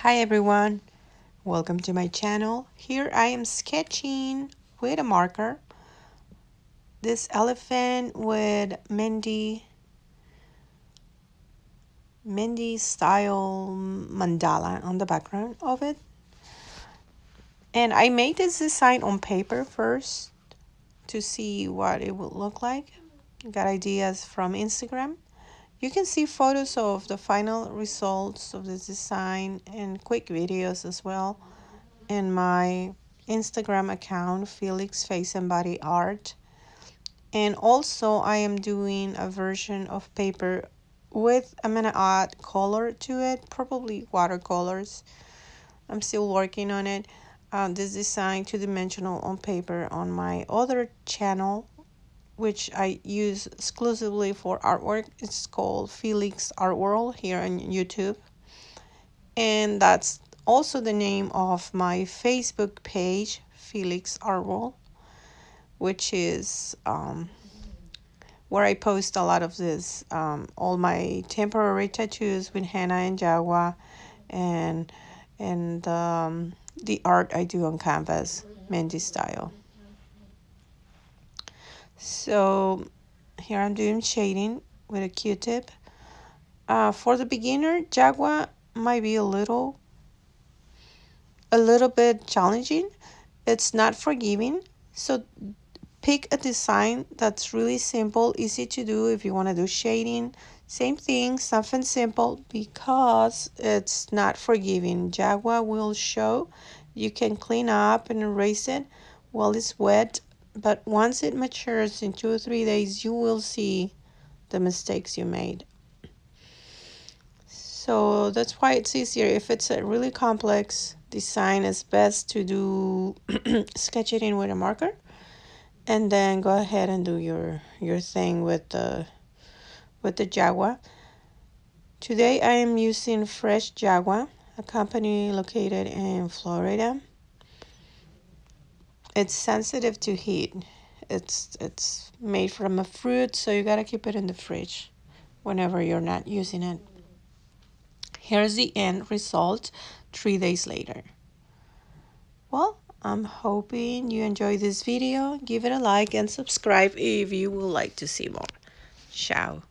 Hi everyone, welcome to my channel. Here I am sketching with a marker this elephant with Mendy style mandala on the background of it. And I made this design on paper first to see what it would look like. Got ideas from Instagram. You can see photos of the final results of this design and quick videos as well in my Instagram account, Felix Face and Body Art. And also I am doing a version of paper I'm gonna add color to it, probably watercolors. I'm still working on it. This design two-dimensional on paper on my other channel, which I use exclusively for artwork. It's called Felix Art World here on YouTube. And that's also the name of my Facebook page, Felix Art World, which is where I post a lot of this, all my temporary tattoos with henna and jagua, and the art I do on canvas, Mendy style. So here I'm doing shading with a Q-tip. For the beginner, jagua might be a little bit challenging. It's not forgiving, so pick a design that's really simple, easy to do if you want to do shading. Same thing, something simple, because it's not forgiving. Jagua will show. You can clean up and erase it while it's wet, but once it matures in 2 or 3 days, you will see the mistakes you made. So that's why it's easier. If it's a really complex design, it's best to do sketch it in with a marker, and then go ahead and do your thing with the jagua. Today I am using fresh jagua, a company located in Florida. It's sensitive to heat. It's made from a fruit, so you gotta keep it in the fridge whenever you're not using it. Here's the end result 3 days later. Well, I'm hoping you enjoyed this video. Give it a like and subscribe if you would like to see more. Ciao.